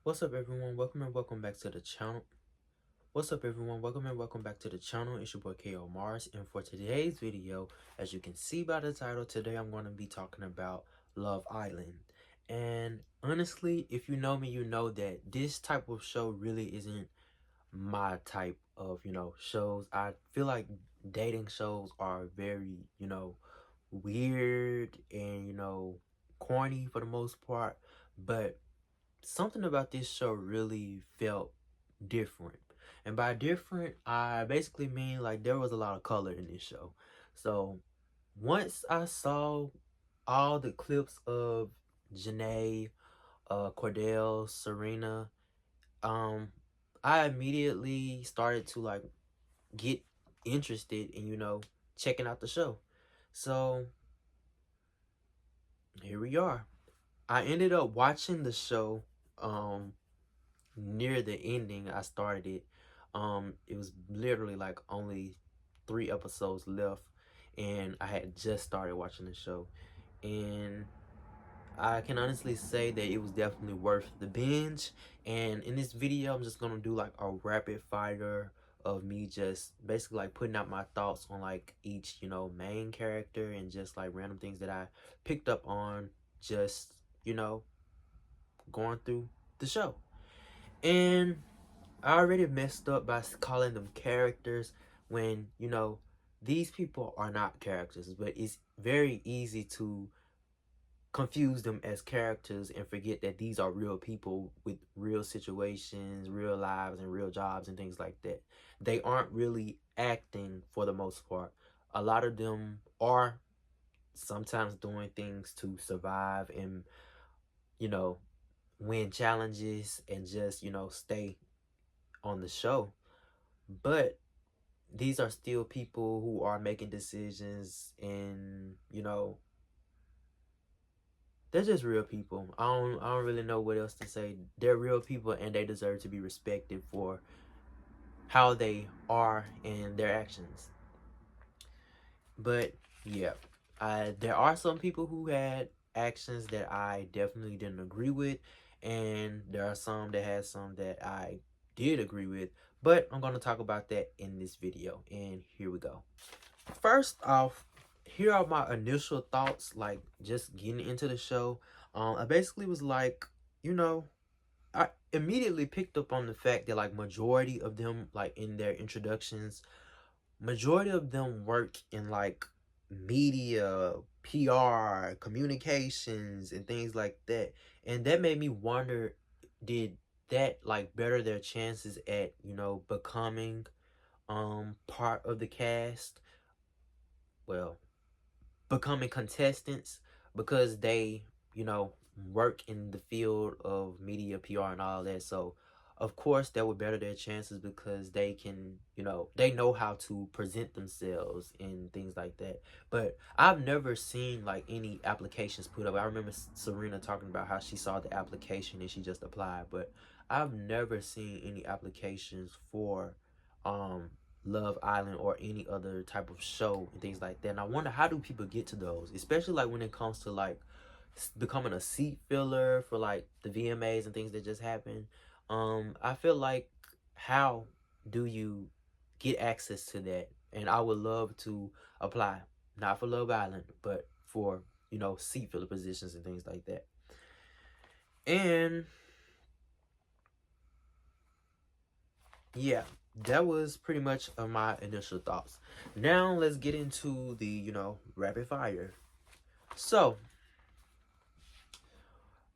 What's up, everyone? Welcome back to the channel. What's up, everyone? Welcome back to the channel. It's your boy Mars, and for today's video, as you can see by the title, today I'm going to be talking about Love Island. And honestly, if you know me, you know that this type of show really isn't my type of shows. I feel like dating shows are very weird and corny for the most part, but something about this show really felt different. And by different, I basically mean like there was a lot of color in this show. So once I saw all the clips of Janae, Cordell, Serena, um, I immediately started to like get interested in, checking out the show. So here we are. I ended up watching the show near the ending. I started it. It was literally like only 3 episodes left, and I had just started watching the show, and I can honestly say that it was definitely worth the binge. And in this video, I'm just gonna do like a rapid fire of me just basically like putting out my thoughts on like each main character and just like random things that I picked up on just going through the show. And I already messed up by calling them characters when, these people are not characters, but it's very easy to confuse them as characters and forget that these are real people with real situations, real lives, and real jobs and things like that. They aren't really acting for the most part. A lot of them are sometimes doing things to survive and, you know, win challenges and just, stay on the show. But these are still people who are making decisions, and they're just real people. I don't really know what else to say. They're real people and they deserve to be respected for how they are and their actions. But yeah, there are some people who had actions that I definitely didn't agree with, and there are some that had some that I did agree with. But I'm going to talk about that in this video, and here we go. First off, here are my initial thoughts, like just getting into the show. I basically was like, you know, I immediately picked up on the fact that like majority of them, like in their introductions, majority of them work in like media, PR, communications, and things like that. And that made me wonder, did that like better their chances at, becoming part of the cast? Well, becoming contestants because they, you know, work in the field of media, PR, and all that. So, of course, that would better their chances because they can, they know how to present themselves and things like that. But I've never seen like any applications put up. I remember Serena talking about how she saw the application and she just applied, but I've never seen any applications for um Love Island or any other type of show and things like that. And I wonder, how do people get to those, especially like when it comes to like becoming a seat filler for like the VMAs and things that just happened. I feel like, how do you get access to that? And I would love to apply, not for Love Island, but for seat filler positions and things like that. And yeah, that was pretty much my initial thoughts. Now let's get into the rapid fire. So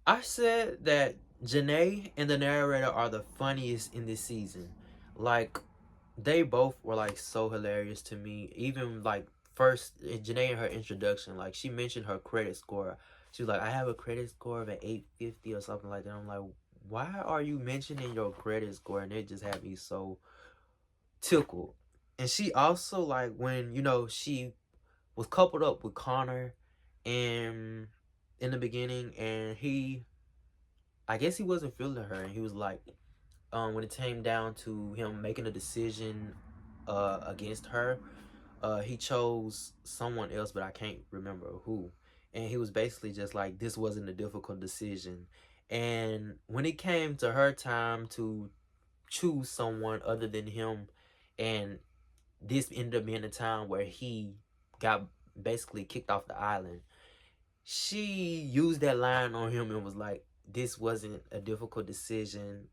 I said that Janae and the narrator are the funniest in this season. Like, they both were like so hilarious to me. Even like first Janae in her introduction, like she mentioned her credit score. She was like, I have a credit score of an 850 or something like that. I'm like, why are you mentioning your credit score? And it just had me so tickled. And she also, like, when she was coupled up with Connor and in the beginning, and I guess he wasn't feeling her, and he was like, when it came down to him making a decision against her, he chose someone else, but I can't remember who. And he was basically just like, this wasn't a difficult decision. And when it came to her time to choose someone other than him, and this ended up being a time where he got basically kicked off the island, she used that line on him and was like, this wasn't a difficult decision,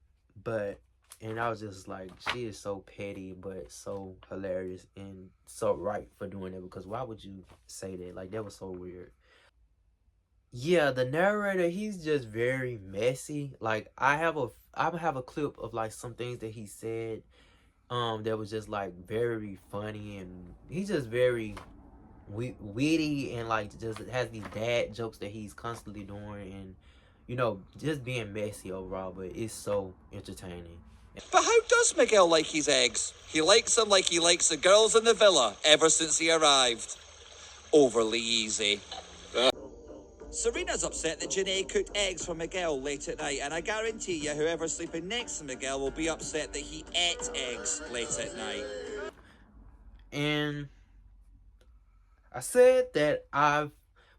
but, and I was just like, she is so petty but so hilarious and so right for doing it, because why would you say that? Like, that was so weird. Yeah, the narrator, he's just very messy. Like, I have a clip of like some things that he said that was just like very funny, and he's just very witty, and like just has these dad jokes that he's constantly doing, and just being messy overall, but it's so entertaining. But how does Miguel like his eggs? He likes them like he likes the girls in the villa ever since he arrived. Overly easy. Serena's upset that Janae cooked eggs for Miguel late at night, and I guarantee you whoever's sleeping next to Miguel will be upset that he ate eggs late at night. And I said that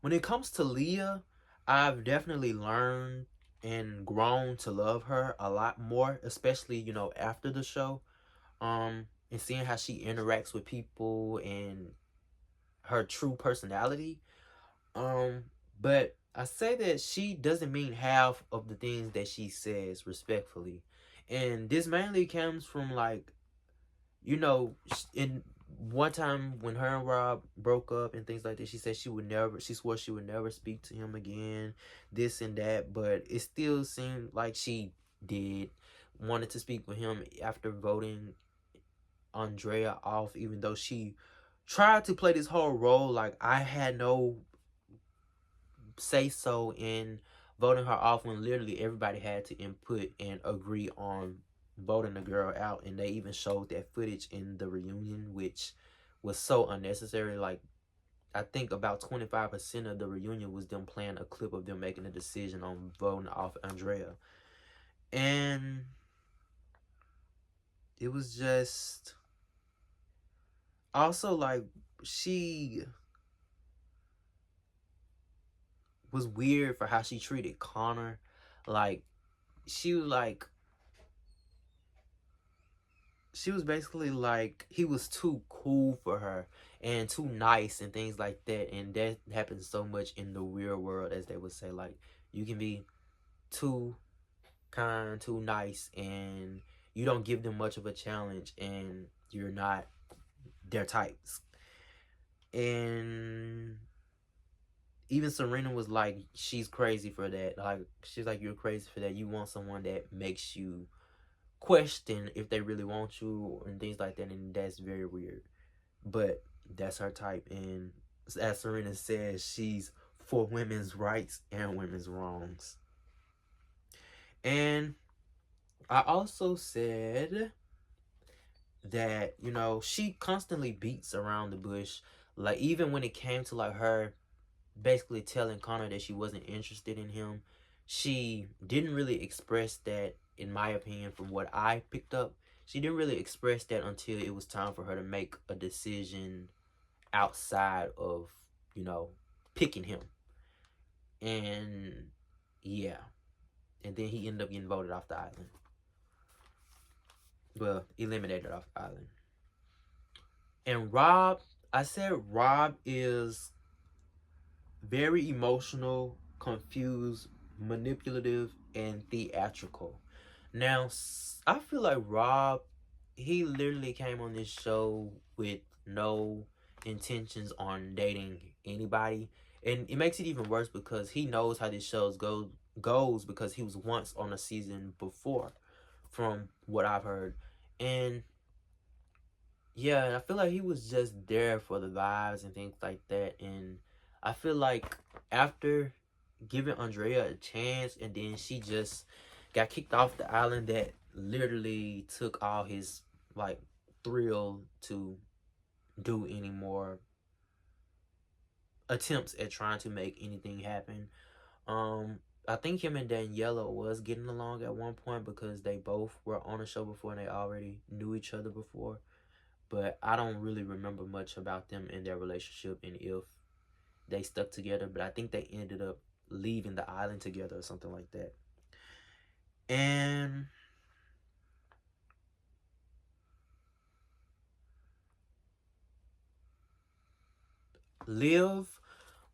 when it comes to Leah, I've definitely learned and grown to love her a lot more, especially, after the show. And seeing how she interacts with people and her true personality. Um, but I say that she doesn't mean half of the things that she says, respectfully. And this mainly comes from, like, in one time when her and Rob broke up and things like that, she swore she would never speak to him again, this and that, but it still seemed like she did wanted to speak with him after voting Andrea off, even though she tried to play this whole role like I had no say so in voting her off, when literally everybody had to input and agree on voting the girl out. And they even showed that footage in the reunion, which was so unnecessary. Like, I think about 25% of the reunion was them playing a clip of them making a decision on voting off Andrea. And it was just also like, she was weird for how she treated Connor. Like, she was like, she was basically like, he was too cool for her and too nice and things like that. And that happens so much in the real world, as they would say. Like, you can be too kind, too nice, and you don't give them much of a challenge, and you're not their types. And even Serena was like, she's crazy for that. Like, she's like, you're crazy for that. You want someone that makes you question if they really want you and things like that, and that's very weird. But that's her type, and as Serena says, she's for women's rights and women's wrongs. And I also said that, she constantly beats around the bush. Like, even when it came to like her basically telling Connor that she wasn't interested in him, she didn't really express that, in my opinion, from what I picked up. She didn't really express that until it was time for her to make a decision outside of, picking him. And yeah. And then he ended up getting voted off the island. Well, eliminated off the island. And Rob, I said Rob is very emotional, confused, manipulative, and theatrical. Now, I feel like Rob, he literally came on this show with no intentions on dating anybody. And it makes it even worse because he knows how this show goes, because he was once on a season before, from what I've heard. And yeah, I feel like he was just there for the vibes and things like that. And I feel like after giving Andrea a chance, and then she just got kicked off the island, that literally took all his like thrill to do any more attempts at trying to make anything happen. I think him and Daniela was getting along at one point, because they both were on a show before and they already knew each other before. But I don't really remember much about them and their relationship, and if they stuck together. But I think they ended up leaving the island together or something like that. And Liv,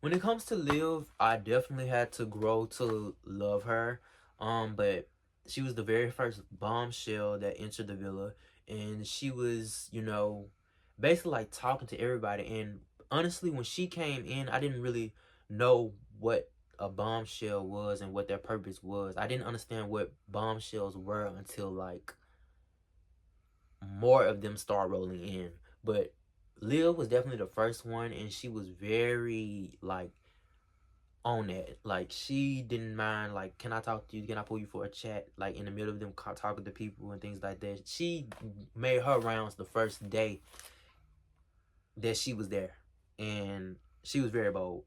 when it comes to Liv, I definitely had to grow to love her. But she was the very first bombshell that entered the villa, and she was, basically like talking to everybody. And honestly, when she came in, I didn't really know what a bombshell was and what their purpose was. I didn't understand what bombshells were until like more of them start rolling in. But Liv was definitely the first one, and she was very like on that. Like she didn't mind. Like, can I talk to you? Can I pull you for a chat? Like in the middle of them talking to people and things like that. She made her rounds the first day that she was there, and she was very bold,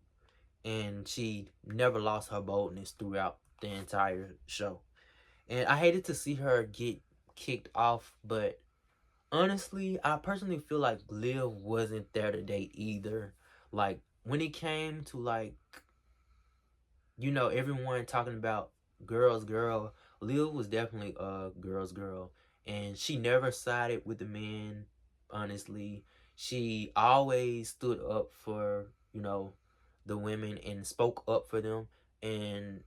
and she never lost her boldness throughout the entire show. And I hated to see her get kicked off, but honestly, I personally feel like Liv wasn't there today either. Like when it came to like, everyone talking about girls, girl, Liv was definitely a girl's girl. And she never sided with the men, honestly. She always stood up for, the women and spoke up for them in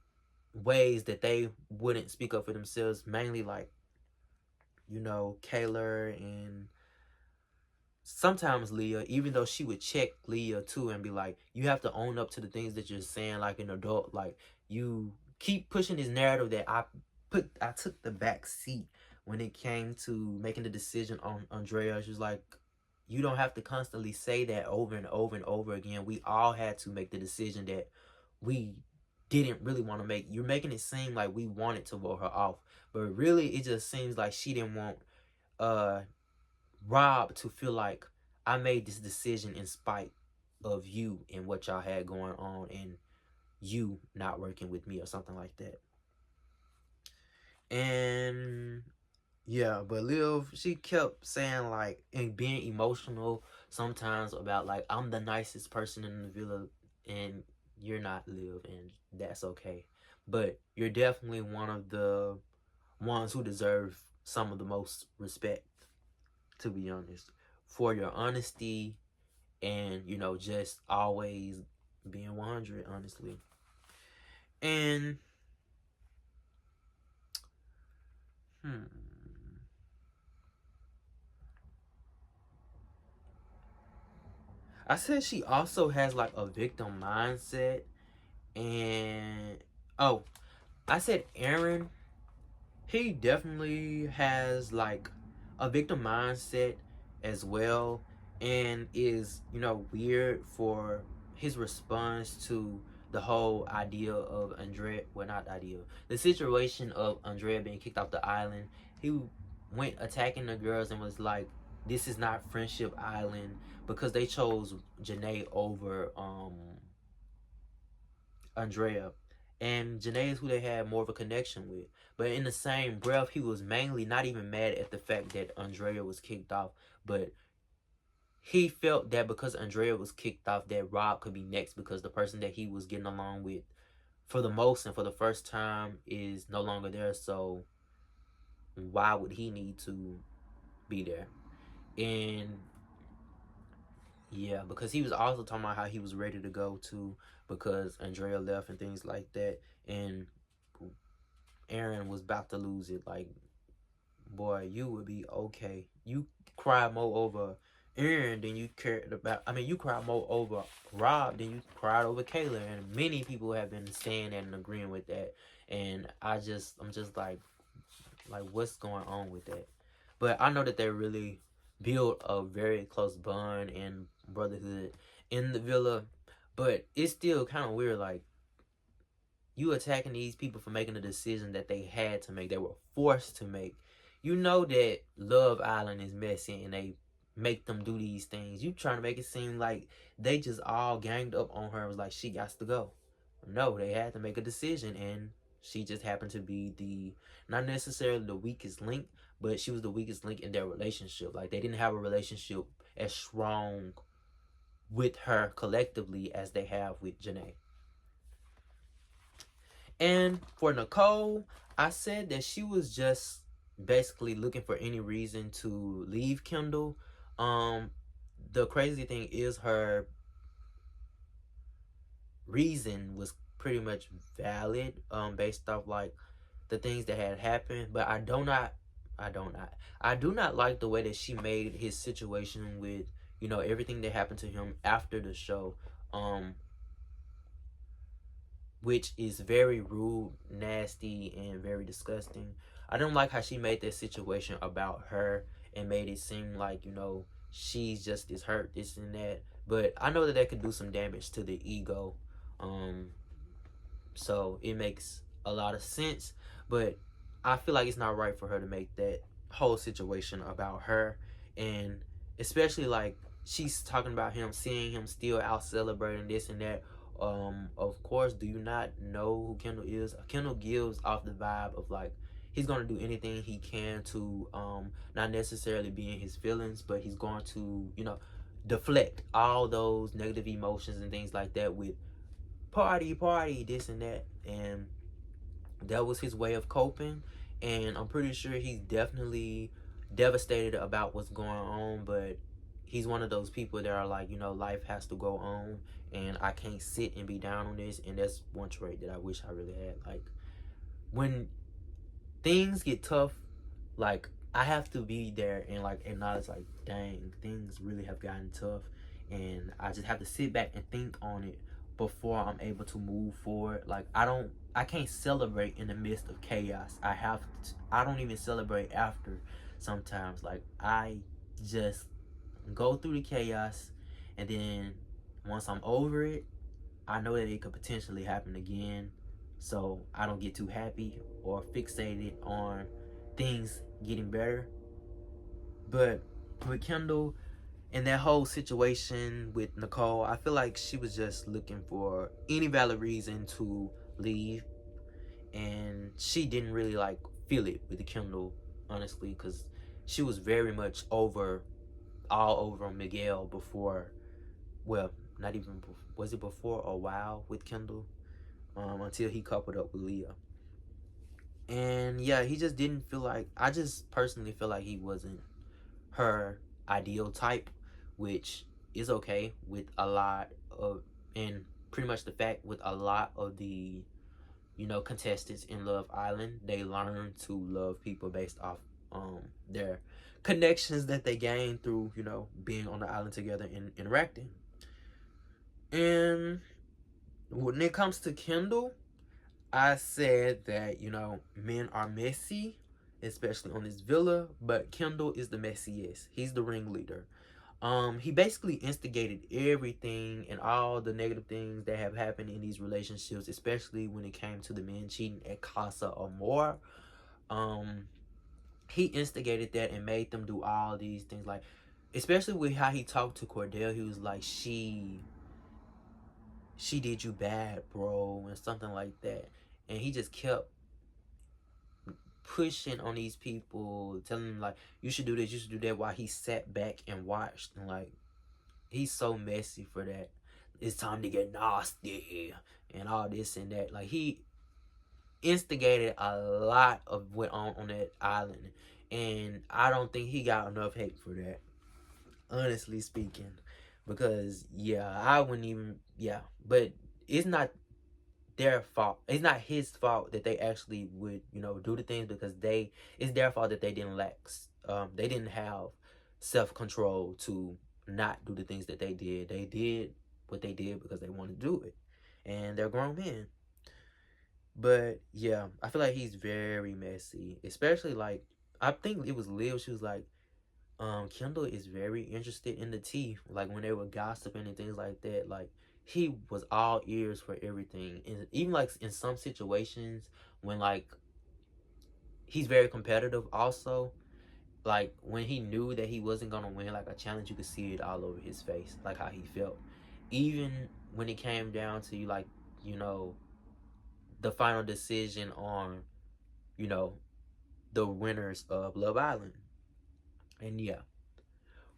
ways that they wouldn't speak up for themselves, mainly like, Kayla and sometimes Leah, even though she would check Leah too and be like, you have to own up to the things that you're saying like an adult. Like you keep pushing this narrative that I took the back seat when it came to making the decision on Andrea. She was like, you don't have to constantly say that over and over and over again. We all had to make the decision that we didn't really want to make. You're making it seem like we wanted to vote her off, but really it just seems like she didn't want uh Rob to feel like I made this decision in spite of you and what y'all had going on and you not working with me or something like that. And yeah, but Liv, she kept saying like and being emotional sometimes about like I'm the nicest person in the villa and you're not, Liv, and that's okay. But you're definitely one of the ones who deserve some of the most respect, to be honest, for your honesty and just always being 100, honestly. And hmm I said she also has like a victim mindset. And oh, I said Aaron, he definitely has like a victim mindset as well, and is weird for his response to the whole idea of Andrea, well, not idea, the situation of Andrea being kicked off the island. He went attacking the girls and was like, this is not Friendship Island, because they chose Janae over Andrea. And Janae is who they had more of a connection with. But in the same breath, he was mainly not even mad at the fact that Andrea was kicked off, but he felt that because Andrea was kicked off, that Rob could be next because the person that he was getting along with for the most and for the first time is no longer there. So why would he need to be there? And yeah, because he was also talking about how he was ready to go too because Andrea left and things like that. And Aaron was about to lose it. Like, boy, you would be okay. You cried more over Aaron than you cared about. I mean, you cried more over Rob than you cried over Kayla. And many people have been saying that and agreeing with that. And I'm just like, what's going on with that? But I know that they really built a very close bond and brotherhood in the villa. But it's still kind of weird, like, you attacking these people for making a decision that they had to make, they were forced to make. You know that Love Island is messy and they make them do these things. You trying to make it seem like they just all ganged up on her and was like, she got to go. No, they had to make a decision, and she just happened to be the, not necessarily the weakest link, but she was the weakest link in their relationship. Like, they didn't have a relationship as strong with her collectively as they have with Janae. And for Nicole, I said that she was just basically looking for any reason to leave Kendall. Um, the crazy thing is her reason was pretty much valid, based off like the things that had happened, but I do not like the way that she made his situation with, everything that happened to him after the show, um which is very rude, nasty, and very disgusting. I don't like how she made that situation about her and made it seem like, she's just this hurt, this and that. But I know that that could do some damage to the ego. Um, so it makes a lot of sense. But I feel like it's not right for her to make that whole situation about her. And especially like she's talking about him, seeing him still out celebrating this and that. Of course, do you not know who Kendall is? Kendall gives off the vibe of like he's gonna do anything he can to not necessarily be in his feelings, but he's going to, deflect all those negative emotions and things like that with party, this and that. And that was his way of coping. And I'm pretty sure he's definitely devastated about what's going on, but he's one of those people that are like, life has to go on, and I can't sit and be down on this. And that's one trait that I wish I really had. Like, when things get tough, like, I have to be there and like acknowledge like, dang, things really have gotten tough, and I just have to sit back and think on it before I'm able to move forward. Like, I can't celebrate in the midst of chaos. I don't even celebrate after sometimes. Like, I just go through the chaos, and then once I'm over it, I know that it could potentially happen again. So I don't get too happy or fixated on things getting better. But with Kendall and that whole situation with Nicole, I feel like she was just looking for any valid reason to leave. And she didn't really like feel it with the Kendall, honestly, because she was very much all over Miguel before, well, not even, was it before a while with Kendall? Until he coupled up with Leah. And yeah, he just didn't feel like, I just personally feel like he wasn't her ideal type, which is okay with a lot of, and pretty much the fact with a lot of the, contestants in Love Island, they learn to love people based off their connections that they gain through, being on the island together and interacting. And when it comes to Kendall, I said that, men are messy, especially on this villa, but Kendall is the messiest. He's the ringleader. He basically instigated everything and all the negative things that have happened in these relationships, especially when it came to the men cheating at Casa Amor. Um, he instigated that and made them do all these things, like, especially with how he talked to Cordell. He was like, she did you bad, bro, and something like that. And he just kept pushing on these people, telling them like, you should do this, you should do that, while he sat back and watched. And like, he's so messy for that. It's time to get nasty and all this and that. Like, he instigated a lot of what on that island, and I don't think he got enough hate for that, honestly speaking. Because yeah, I wouldn't even, yeah, but it's not their fault. It's not his fault that they actually would, do the things, because it's their fault that they didn't they didn't have self-control to not do the things that they did. They did what they did because they wanted to do it, and they're grown men. But yeah, I feel like he's very messy, especially like, I think it was Liv. She was like, Kendall is very interested in the tea. Like, when they were gossiping and things like that, like, he was all ears for everything. And even like in some situations when like he's very competitive also, like when he knew that he wasn't gonna win like a challenge, you could see it all over his face, like how he felt. Even when it came down to like, you know, the final decision on, you know, the winners of Love Island. And yeah.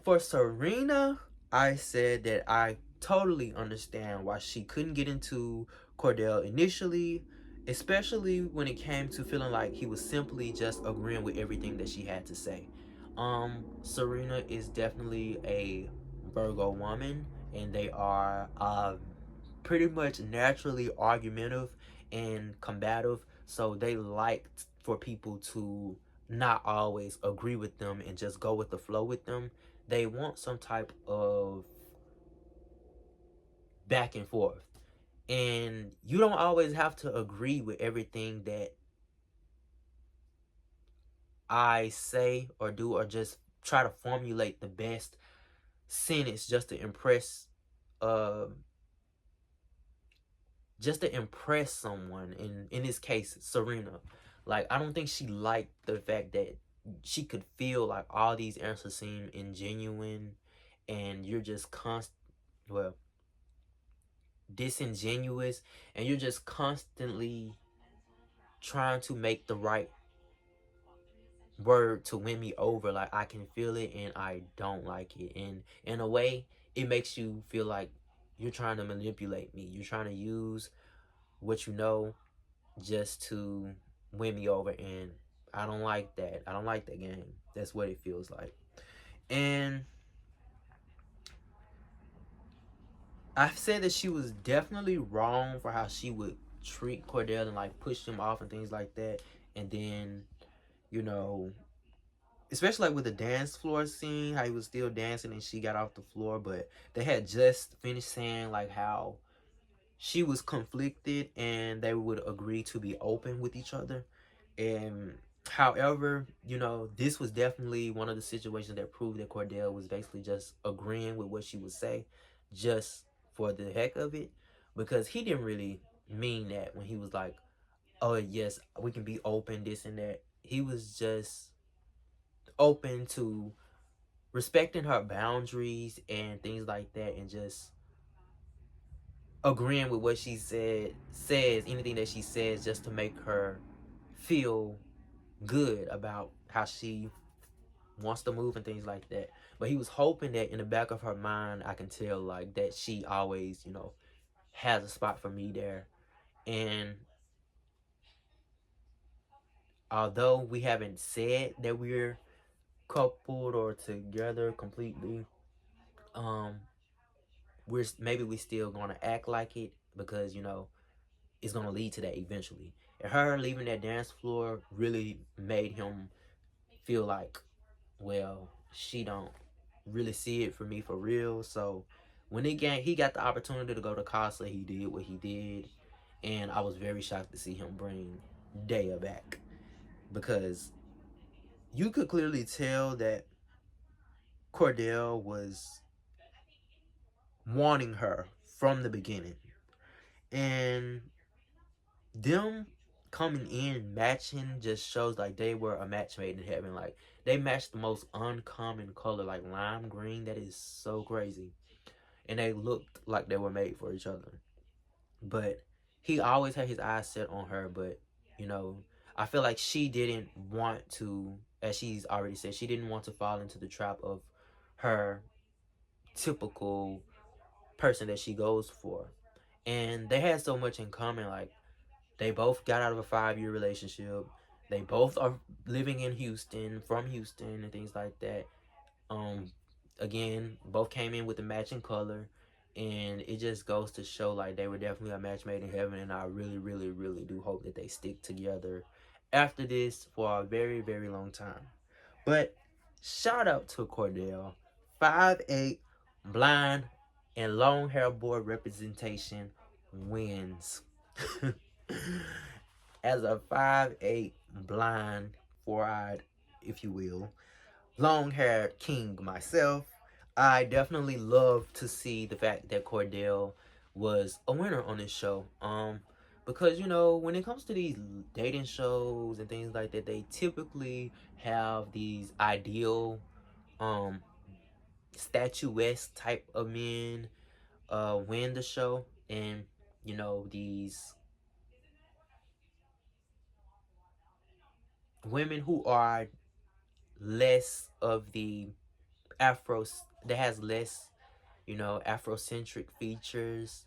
For Serena, I said that I totally understand why she couldn't get into Cordell initially. especially when it came to feeling like he was simply just agreeing with everything that she had to say. Serena is definitely a Virgo woman, and they are pretty much naturally argumentative and combative. So they like for people to not always agree with them and just go with the flow with them. They want some type of back and forth. And you don't always have to agree with everything that I say or do, or just try to formulate the best sentence uh just to impress someone. In this case, Serena. Like, I don't think she liked the fact that she could feel like all these answers seem ingenuine, and you're just well, disingenuous, and you're just constantly trying to make the right word to win me over. Like, I can feel it and I don't like it. And in a way, it makes you feel like you're trying to manipulate me. You're trying to use what you know just to win me over. And I don't like that. I don't like that game. That's what it feels like. And I've said that she was definitely wrong for how she would treat Cordell and like push him off and things like that. And then, you know, especially like with the dance floor scene, how he was still dancing and she got off the floor, but they had just finished saying like how she was conflicted and they would agree to be open with each other. And however, this was definitely one of the situations that proved that Cordell was basically just agreeing with what she would say just for the heck of it, because he didn't really mean that when he was like, oh yes, we can be open, this and that. He was just open to respecting her boundaries and things like that, and just agreeing with what she says anything that she says, just to make her feel good about how she wants to move and things like that. But he was hoping that in the back of her mind, I can tell like that she always, has a spot for me there. And although we haven't said that we're coupled or together completely, um we still gonna act like it, because it's gonna lead to that eventually. And her leaving that dance floor really made him feel like, well, she don't really see it for me for real. So when he got the opportunity to go to Casa, he did what he did. And I was very shocked to see him bring Daya back, because you could clearly tell that Cordell was wanting her from the beginning. And them coming in matching just shows like they were a match made in heaven. Like, they matched the most uncommon color, like lime green. That is so crazy. And they looked like they were made for each other. But he always had his eyes set on her. But you know I feel like she didn't want to, as she's already said, she didn't want to fall into the trap of her typical person that she goes for. And they had so much in common. Like, they both got out of a 5-year relationship. They both are living in Houston, from Houston, and things like that. Um, Again, both came in with the matching color, and it just goes to show like they were definitely a match made in heaven. And I really, really, really do hope that they stick together after this for a very, very long time. But shout out to Cordell, 5'8", blind, and long hair boy representation wins. As a 5'8", blind, 4-eyed, if you will, long haired king myself, I definitely love to see the fact that Cordell was a winner on this show. Because when it comes to these dating shows and things like that, they typically have these ideal, um, statuesque type of men win the show, and these women who are less of the Afro, that has less, Afrocentric features.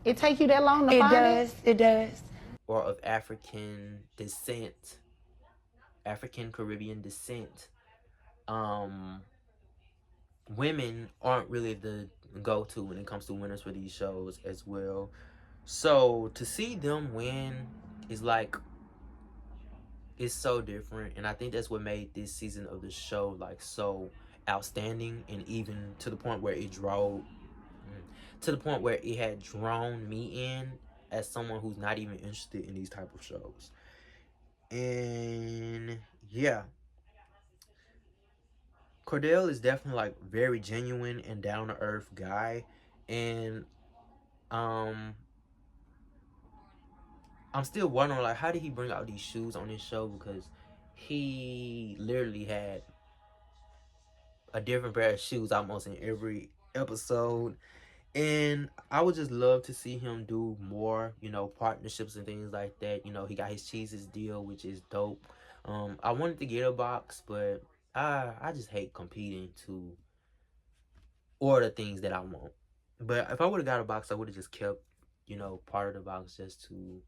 It take you that long to It find does. It does. or of African descent, African Caribbean descent, um, women aren't really the go-to when it comes to winners for these shows as well. So to see them win is like, it's so different, and I think that's what made this season of the show like so outstanding, and even to the point where it had drawn me in as someone who's not even interested in these type of shows. And yeah, Cordell is definitely like very genuine and down to earth guy, and um I'm still wondering like how did he bring out these shoes on this show, because he literally had a different pair of shoes almost in every episode. And I would just love to see him do more, partnerships and things like that. He got his cheeses deal, which is dope. I wanted to get a box, but I just hate competing to order things that I want. But if I would have got a box, I would have just kept, part of the box just to,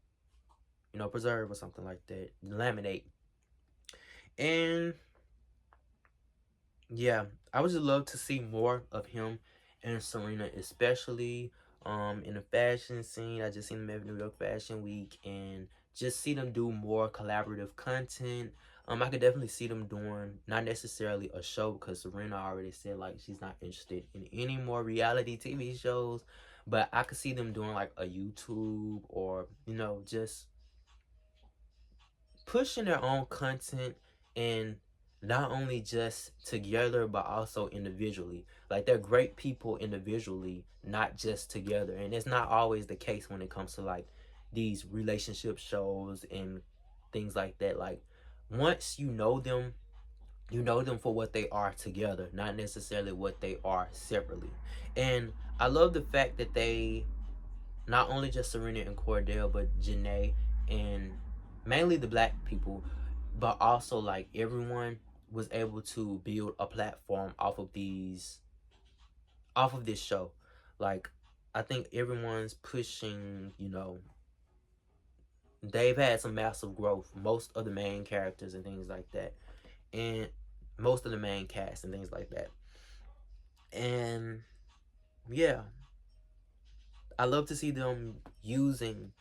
preserve or something like that, laminate. And yeah, I would just love to see more of him and Serena, especially in the fashion scene. I just seen them at New York Fashion Week, and just see them do more collaborative content. I could definitely see them doing not necessarily a show, because Serena already said like she's not interested in any more reality TV shows, but I could see them doing like a YouTube, or just pushing their own content, and not only just together but also individually. Like, they're great people individually, not just together, and it's not always the case when it comes to like these relationship shows and things like that. Like, once you know them for what they are together, not necessarily what they are separately. And I love the fact that they, not only just Serena and Cordell, but Janae, and mainly the black people, but also like everyone was able to build a platform off of this show. Like, I think everyone's pushing, they've had some massive growth, most of the main characters and things like that, and most of the main cast and things like that. And yeah, I love to see them using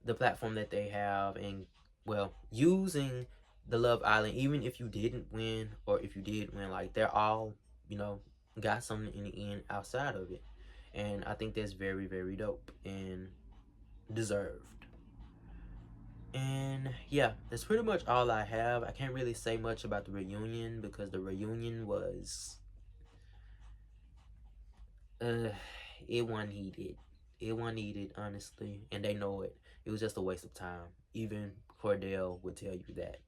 the platform that they have, and well, using the Love Island, even if you didn't win or if you did win, like, they're all, you know, got something in the end outside of it. And I think that's very, very dope and deserved. And yeah, that's pretty much all I have. I can't really say much about the reunion, because the reunion was uh it wasn't needed. It wasn't needed, honestly, and they know it. It was just a waste of time. Even Cordell would tell you that.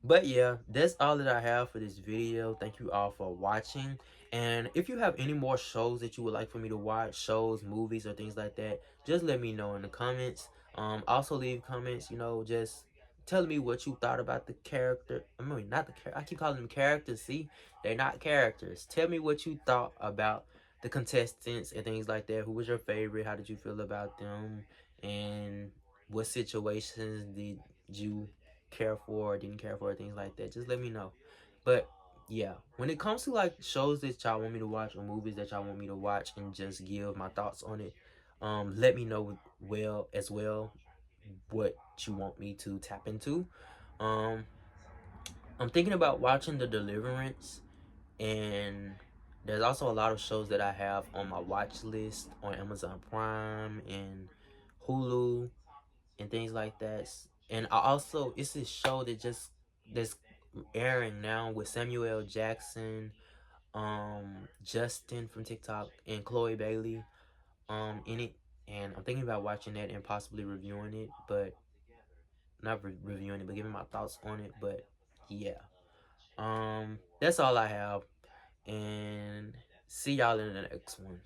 But yeah, that's all that I have for this video. Thank you all for watching. And if you have any more shows that you would like for me to watch, shows, movies, or things like that, just let me know in the comments. Also leave comments, just tell me what you thought about the character. I mean, not the character. I keep calling them characters. See, they're not characters. Tell me what you thought about the contestants and things like that. Who was your favorite? How did you feel about them? And what situations did you care for or didn't care for, things like that? Just let me know. But yeah, when it comes to like shows that y'all want me to watch or movies that y'all want me to watch and just give my thoughts on it, let me know as well what you want me to tap into. um I'm thinking about watching The Deliverance, and there's also a lot of shows that I have on my watch list on Amazon Prime and Hulu and things like that. And I also, it's this show that's airing now with Samuel L. Jackson, Justin from TikTok, and Chloe Bailey in it. And I'm thinking about watching that and possibly reviewing it, but not reviewing it, but giving my thoughts on it. But yeah, that's all I have, and see y'all in the next one.